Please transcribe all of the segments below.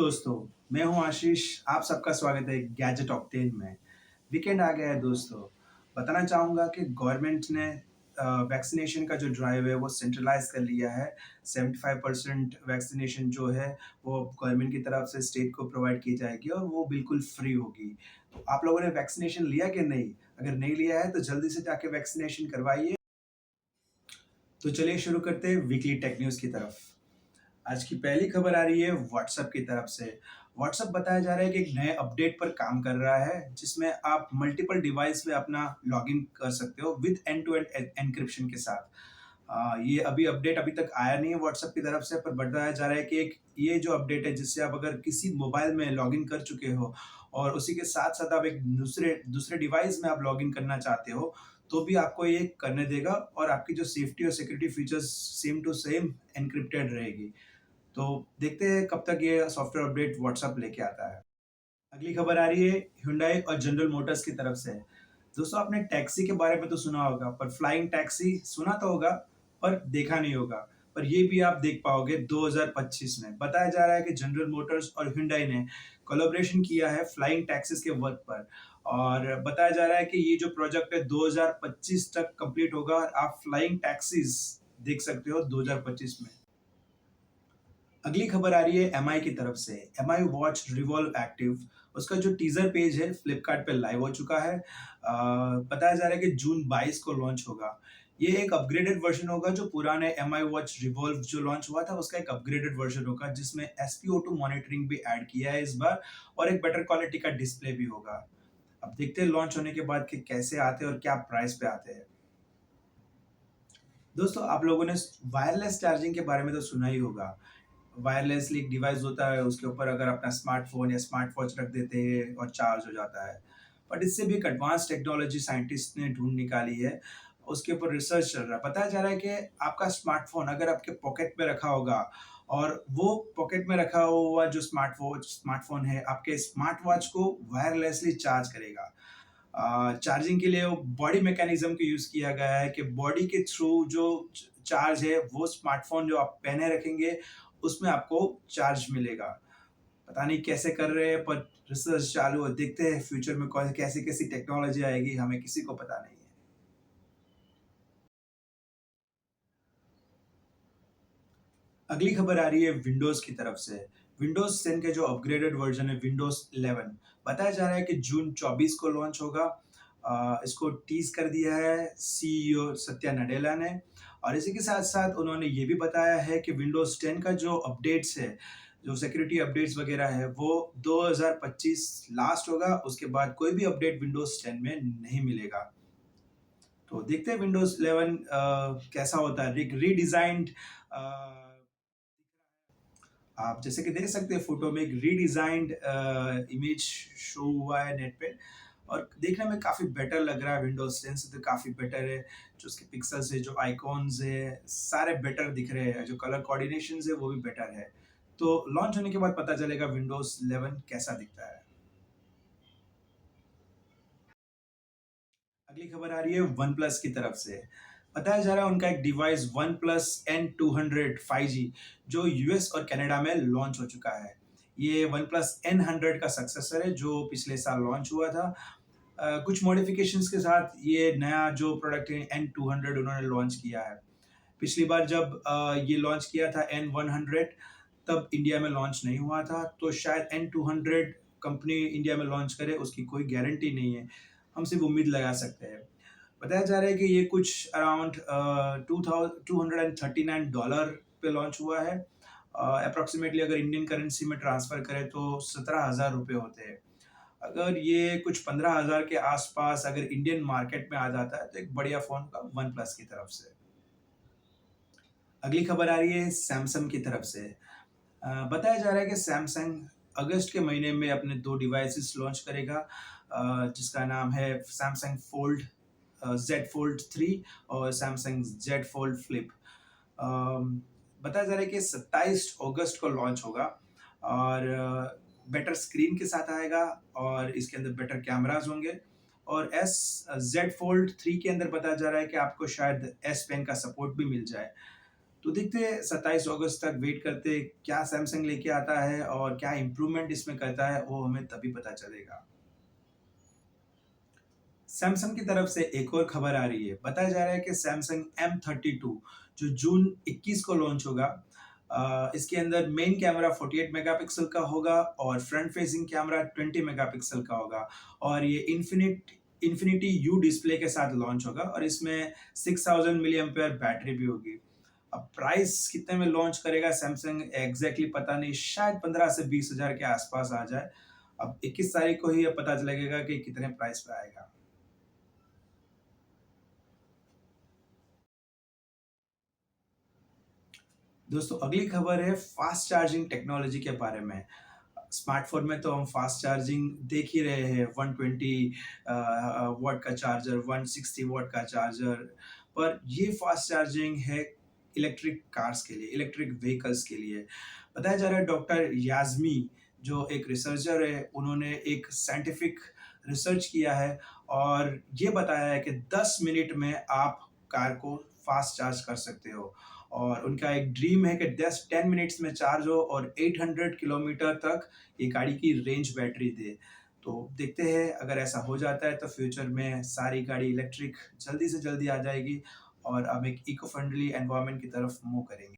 दोस्तों, मैं हूं आशीष। आप सबका स्वागत है गैजेट ऑक्टेन में। वीकेंड आ गया है दोस्तों। बताना चाहूँगा कि गवर्नमेंट ने वैक्सीनेशन का जो ड्राइव है वो सेंट्रलाइज़ कर लिया है। 75% वैक्सीनेशन जो है वो गवर्नमेंट की तरफ से स्टेट को प्रोवाइड की जाएगी और वो बिल्कुल फ्री होगी। तो आप लोगों ने वैक्सीनेशन लिया कि नहीं? अगर नहीं लिया है तो जल्दी से जाके वैक्सीनेशन करवाइए। तो चलिए शुरू करते हैं वीकली टेक न्यूज़ की तरफ। आज की पहली खबर आ रही है व्हाट्सएप की तरफ से। व्हाट्सएप बताया जा रहा है कि एक नए अपडेट पर काम कर रहा है जिसमें आप मल्टीपल डिवाइस में अपना लॉगिन कर सकते हो with end to end encryption के साथ। ये अभी अपडेट अभी तक आया नहीं है व्हाट्सएप की तरफ से, पर बताया जा रहा है कि एक ये जो अपडेट है जिससे आप अगर किसी मोबाइल में लॉगिन कर चुके हो और उसी के साथ साथ आप एक दूसरे दूसरे डिवाइस में आप लॉगिन करना चाहते हो तो भी आपको ये करने देगा और आपकी जो सेफ्टी और security features same to same encrypted रहेगी। तो देखते हैं कब तक ये सॉफ्टवेयर अपडेट व्हाट्सएप लेके आता है। अगली खबर आ रही है Hyundai और जनरल मोटर्स की तरफ से। दोस्तों आपने टैक्सी के बारे में तो सुना होगा, पर फ्लाइंग टैक्सी सुना तो होगा पर देखा नहीं होगा। पर ये भी आप देख पाओगे 2025 में। बताया जा रहा है कि जनरल मोटर्स और Hyundai ने कोलैबोरेशन किया है फ्लाइंग टैक्सीज के वर्क पर और बताया जा रहा है कि ये जो प्रोजेक्ट है 2025 तक कंप्लीट होगा और आप फ्लाइंग टैक्सीज देख सकते हो 2025 में। अगली खबर आ रही है एमआई की तरफ से। एमआई वॉच रिवॉल्व एक्टिव, उसका जो टीजर पेज है फ्लिपकार्ट पे लाइव हो चुका है। बताया जा रहा है कि जून 22 को लॉन्च होगा। ये एक अपग्रेडेड वर्जन होगा। जो पुराने एमआई वॉच रिवॉल्व जो लॉन्च हुआ था उसका एक अपग्रेडेड वर्जन होगा जिसमें एसपीओ2 मॉनिटरिंग भी ऐड किया है इस बार और एक बेटर क्वालिटी का डिस्प्ले भी होगा। अब देखते हैं लॉन्च होने के बाद कि कैसे आते हैं और क्या प्राइस पे आते हैं। दोस्तों आप लोगों ने वायरलेस चार्जिंग के बारे में तो सुना ही होगा। वायरलेसली एक डिवाइस होता है, उसके ऊपर अगर अपना स्मार्टफोन या स्मार्ट वॉच रख देते हैं और चार्ज हो जाता है। बट इससे भी एक एडवांस टेक्नोलॉजी साइंटिस्ट ने ढूंढ निकाली है। उसके ऊपर रिसर्च चल रहा है। बताया जा रहा है कि आपका स्मार्टफोन अगर आपके पॉकेट में रखा होगा और वो पॉकेट में रखा हुआ जो स्मार्टफोन है आपके स्मार्ट वॉच को वायरलेसली चार्ज करेगा। चार्जिंग के लिए वो बॉडी मैकेनिज्म को यूज किया गया है कि बॉडी के थ्रू जो चार्ज है वो स्मार्टफोन जो आप पहने रखेंगे उसमें आपको चार्ज मिलेगा। पता नहीं कैसे कर रहे हैं पर रिसर्च चालू है। देखते हैं फ्यूचर में कौन कैसी कैसी टेक्नोलॉजी आएगी, हमें किसी को पता नहीं है। अगली खबर आ रही है विंडोज की तरफ से। विंडोज 10 के जो अपग्रेडेड वर्जन है विंडोज 11, बताया जा रहा है कि जून 24 को लॉन्च होगा। इसको टीज कर दिया है सीईओ सत्या नडेला ने और इसी के साथ साथ उन्होंने ये भी बताया है कि विंडोज 10 का जो अपडेट्स है, जो सिक्योरिटी अपडेट्स वगैरह है वो 2025 लास्ट होगा। उसके बाद कोई भी अपडेट विंडोज 10 में नहीं मिलेगा। तो देखते हैं विंडोज 11 कैसा होता है। रीडिजाइंड आप जैसे कि देख सकते हैं फोटो में एक रीडिजाइंड इमेज शो हुआ है नेट पे और देखने में काफ़ी बेटर लग रहा है। विंडोज 10 से तो काफ़ी बेटर है। जो उसके पिक्सल्स है, जो आइकॉन्स है, सारे बेटर दिख रहे हैं। जो कलर कोऑर्डिनेशन है वो भी बेटर है। तो लॉन्च होने के बाद पता चलेगा विंडोज 11 कैसा दिखता है। अगली खबर आ रही है वन प्लस की तरफ से। बताया जा रहा है उनका एक device one plus N200 5G जो यूएस और कनाडा में लॉन्च हो चुका है। ये वन प्लस N100 का सक्सेसर है जो पिछले साल लॉन्च हुआ था। कुछ मॉडिफिकेशंस के साथ ये नया जो प्रोडक्ट है N200 उन्होंने लॉन्च किया है। पिछली बार जब ये लॉन्च किया था N100 तब इंडिया में लॉन्च नहीं हुआ था, तो शायद N200 कंपनी इंडिया में लॉन्च करे उसकी कोई गारंटी नहीं है। हम सिर्फ उम्मीद लगा सकते हैं। बताया जा रहा है कि ये कुछ अराउंड $239 पे लॉन्च हुआ है। अप्रोक्सीमेटली अगर इंडियन करेंसी में ट्रांसफर करें तो 17,000 रुपये होते हैं। अगर ये कुछ 15,000 के आसपास अगर इंडियन मार्केट में आ जाता है तो एक बढ़िया फोन का वन प्लस की तरफ से। अगली खबर आ रही है सैमसंग की तरफ से। बताया जा रहा है कि सैमसंग अगस्त के महीने में अपने दो डिवाइसेस लॉन्च करेगा जिसका नाम है सैमसंग फोल्ड Z फोल्ड 3 और सैमसंग Z फोल्ड फ्लिप। बताया जा रहा है कि 27 अगस्त को लॉन्च होगा और बेटर स्क्रीन के साथ आएगा और इसके अंदर बेटर कैमरास होंगे और Z फोल्ड 3 के अंदर बताया जा रहा है कि आपको शायद S पेन का सपोर्ट भी मिल जाए। तो देखते हैं 27 अगस्त तक वेट करते क्या सैमसंग लेके आता है और क्या इम्प्रूवमेंट इसमें करता है, वो हमें तभी पता चलेगा। सैमसंग की तरफ से एक और खबर आ रही है। बताया जा रहा है कि सैमसंग M32 जो जून 21 को लॉन्च होगा, इसके अंदर मेन कैमरा 48 मेगापिक्सल का होगा और फ्रंट फेसिंग कैमरा 20 मेगापिक्सल का होगा और ये इन्फिनिटी यू डिस्प्ले के साथ लॉन्च होगा और इसमें 6000 मिली एम्पेयर बैटरी भी होगी। अब प्राइस कितने में लॉन्च करेगा सैमसंग एग्जैक्टली पता नहीं, शायद 15 से 20 हजार के आसपास आ जाए। अब 21 तारीख को ही ये पता चलेगा कि कितने प्राइस पे आएगा। दोस्तों अगली खबर है फास्ट चार्जिंग टेक्नोलॉजी के बारे में। स्मार्टफोन में तो हम फास्ट चार्जिंग देख ही रहे हैं, 120 वॉट का चार्जर, 160 वॉट का चार्जर, पर ये फास्ट चार्जिंग है इलेक्ट्रिक कार्स के लिए, इलेक्ट्रिक व्हीकल्स के लिए। बताया जा रहा है डॉक्टर याज़मी जो एक रिसर्चर है, उन्होंने एक साइंटिफिक रिसर्च किया है और ये बताया है कि 10 मिनट में आप कार को फास्ट चार्ज कर सकते हो और उनका एक ड्रीम है कि 10 मिनट्स में चार्ज हो और 800 किलोमीटर तक ये गाड़ी की रेंज बैटरी दे। तो देखते हैं अगर ऐसा हो जाता है तो फ्यूचर में सारी गाड़ी इलेक्ट्रिक जल्दी से जल्दी आ जाएगी और हम एक इको फ्रेंडली एनवायरनमेंट की तरफ मूव करेंगे।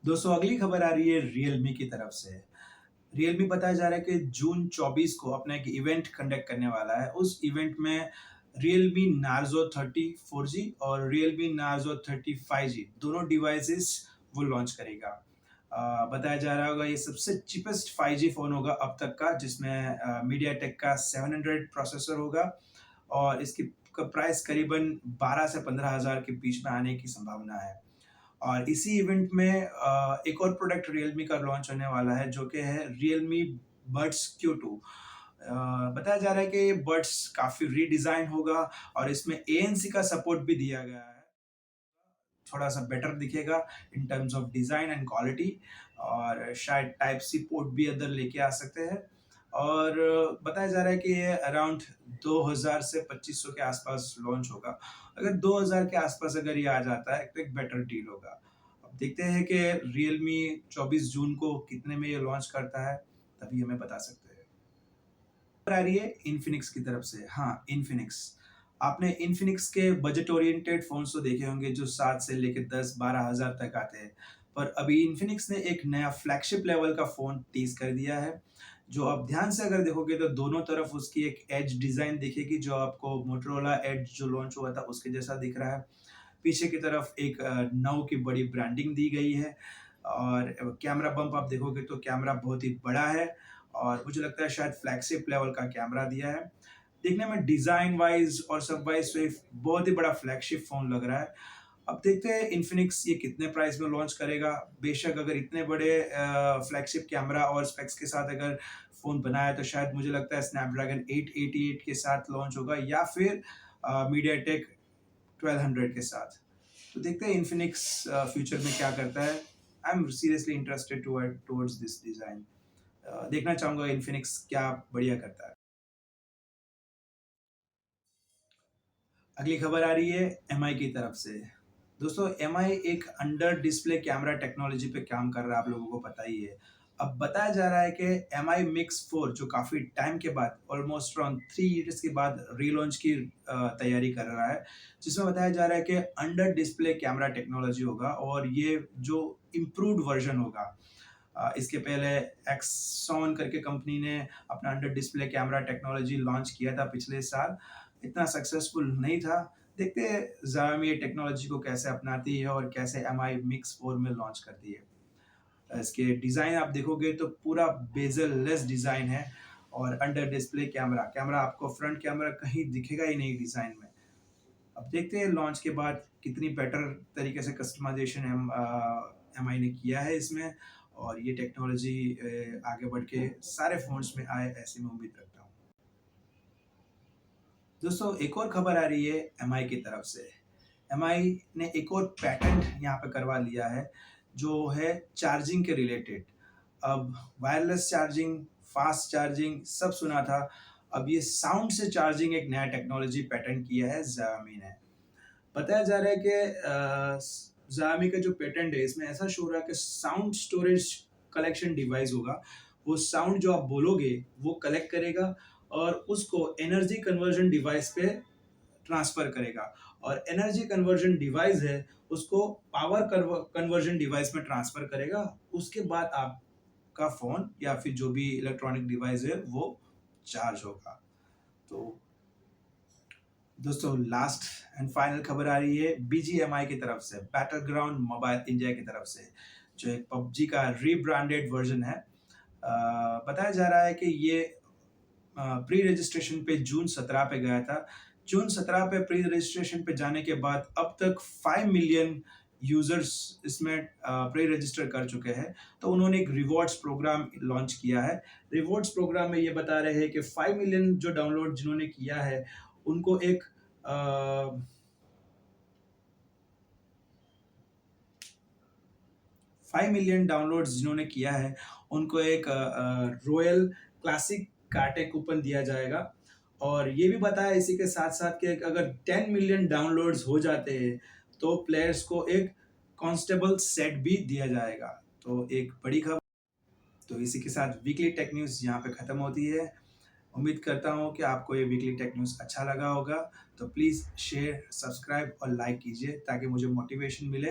दोस्तों अगली खबर आ रही है रियलमी की तरफ से। रियलमी बताया जा रहा है कि जून 24 को अपना एक इवेंट कंडक्ट करने वाला है। उस इवेंट में रियलमी नार्जो 30 4G और रियलमी नार्जो 30 5G दोनों डिवाइसेस वो लॉन्च करेगा। बताया जा रहा होगा ये सबसे चीपेस्ट 5G फ़ोन होगा अब तक का, जिसमें मीडियाटेक का 700 प्रोसेसर होगा और इसकी प्राइस करीबन 12 से 15 हज़ार के बीच में आने की संभावना है। और इसी इवेंट में एक और प्रोडक्ट रियलमी का लॉन्च होने वाला है जो कि है रियलमी बड्स Q2। बताया जा रहा है कि ये बड्स काफ़ी रीडिज़ाइन होगा और इसमें ANC का सपोर्ट भी दिया गया है। थोड़ा सा बेटर दिखेगा in terms of design and quality और शायद टाइप सी पोर्ट भी अंदर लेके आ सकते हैं और बताया जा रहा है कि ये अराउंड 2000 से 2500 के आसपास लॉन्च होगा। अगर 2000 के आसपास अगर ये आ जाता है तो एक बेटर डील होगा। अब देखते हैं कि रियलमी 24 जून को कितने में ये लॉन्च करता है, तभी हमें बता सकते हैं। आ रही है इन्फिनिक्स की तरफ से। हाँ, इन्फिनिक्स। आपने इन्फिनिक्स के बजट ओरिएंटेड फ़ोन्स तो देखे होंगे जो 7 से लेके 10-12 हज़ार तक आते हैं। पर अभी इन्फिनिक्स ने एक नया फ्लैगशिप लेवल का फ़ोन टीज़ कर दिया है, जो आप ध्यान से अगर देखोगे तो दोनों तरफ उसकी एक एज डिज़ाइन दिखेगी जो आपको मोटोरोला एज जो लॉन्च हुआ था उसके जैसा दिख रहा है। पीछे की तरफ एक नौ की बड़ी ब्रांडिंग दी गई है और कैमरा बम्प आप देखोगे तो कैमरा बहुत ही बड़ा है और मुझे लगता है शायद फ्लैगशिप लेवल का कैमरा दिया है। देखने में डिज़ाइन वाइज़ और सब वाइज़ तो एक बहुत ही बड़ा फ्लैगशिप फ़ोन लग रहा है। अब देखते हैं इन्फिनिक्स ये कितने प्राइस में लॉन्च करेगा। बेशक अगर इतने बड़े फ्लैगशिप कैमरा और स्पेक्स के साथ अगर फ़ोन बनाया तो शायद मुझे लगता है स्नैपड्रैगन 888 के साथ लॉन्च होगा या फिर मीडियाटेक 1200 के साथ। तो देखते हैं इन्फिनिक्स फ्यूचर में क्या करता है। I am seriously interested towards this design. देखना चाहूँगा इन्फिनिक्स क्या बढ़िया करता है। अगली खबर आ रही है एमआई की तरफ से। दोस्तों एमआई एक अंडर डिस्प्ले कैमरा टेक्नोलॉजी पे काम कर रहा है, आप लोगों को पता ही है। अब बताया जा रहा है कि एमआई मिक्स 4 जो काफ़ी टाइम के बाद ऑलमोस्ट अराउंड 3 ईयर्स के बाद रीलॉन्च की तैयारी कर रहा है, जिसमें बताया जा रहा है कि अंडर डिस्प्ले कैमरा टेक्नोलॉजी होगा और ये जो इम्प्रूव्ड वर्जन होगा। इसके पहले एक्सॉन करके कंपनी ने अपना under display camera technology launch किया था पिछले साल, इतना सक्सेसफुल नहीं था। देखते हैं Xiaomi ये टेक्नोलॉजी को कैसे अपनाती है और कैसे एमआई मिक्स 4 में लॉन्च करती है। इसके डिज़ाइन आप देखोगे तो पूरा बेज़ल लेस डिज़ाइन है और अंडर डिस्प्ले कैमरा कैमरा आपको फ्रंट कैमरा कहीं दिखेगा ही नहीं डिज़ाइन में। अब देखते हैं लॉन्च के बाद कितनी बेटर तरीके से कस्टमाइजेशन एमआई ने किया है इसमें और ये टेक्नोलॉजी आगे बढ़ के सारे फ़ोन्स में आए ऐसी मैं उम्मीद रखता हूँ। दोस्तों एक और खबर आ रही है एमआई की तरफ से। एमआई ने एक और पैटेंट यहाँ पे करवा लिया है जो है चार्जिंग के रिलेटेड। अब वायरलेस चार्जिंग, फास्ट चार्जिंग सब सुना था। अब ये साउंड से चार्जिंग एक नया टेक्नोलॉजी पैटेंट किया है Xiaomi ने। बताया जा रहा है कि Xiaomi का जो पेटेंट है इसमें ऐसा शो हो रहा है कि साउंड स्टोरेज कलेक्शन डिवाइस होगा। वो साउंड जो आप बोलोगे वो कलेक्ट करेगा और उसको एनर्जी कन्वर्जन डिवाइस पे ट्रांसफर करेगा और एनर्जी कन्वर्जन डिवाइस है उसको पावर कन्वर्जन डिवाइस में ट्रांसफर करेगा। उसके बाद आपका फोन या फिर जो भी इलेक्ट्रॉनिक डिवाइस है वो चार्ज होगा। तो दोस्तों लास्ट एंड फाइनल खबर आ रही है बीजीएमआई की तरफ से, बैटल ग्राउंड मोबाइल इंडिया की तरफ से, जो एक पबजी का रीब्रांडेड वर्जन है। बताया जा रहा है कि ये प्री रजिस्ट्रेशन पे जून 17 पे गया था। जून 17 पे प्री रजिस्ट्रेशन पे जाने के बाद अब तक 5 मिलियन यूजर्स इसमें प्री रजिस्टर कर चुके हैं। तो उन्होंने एक रिवॉर्ड्स प्रोग्राम लॉन्च किया है। रिवॉर्ड्स प्रोग्राम में ये बता रहे हैं कि 5 मिलियन जो डाउनलोड जिन्होंने किया है उनको एक 5 मिलियन डाउनलोड्स जिन्होंने किया है उनको एक रॉयल क्लासिक कार्टे कूपन दिया जाएगा। और ये भी बताया इसी के साथ साथ कि अगर 10 मिलियन डाउनलोड्स हो जाते हैं तो प्लेयर्स को एक कांस्टेबल सेट भी दिया जाएगा। तो एक बड़ी खबर। तो इसी के साथ वीकली टेक न्यूज़ यहाँ पे ख़त्म होती है। उम्मीद करता हूँ कि आपको ये वीकली टेक न्यूज़ अच्छा लगा होगा। तो प्लीज़ शेयर, सब्सक्राइब और लाइक कीजिए ताकि मुझे मोटिवेशन मिले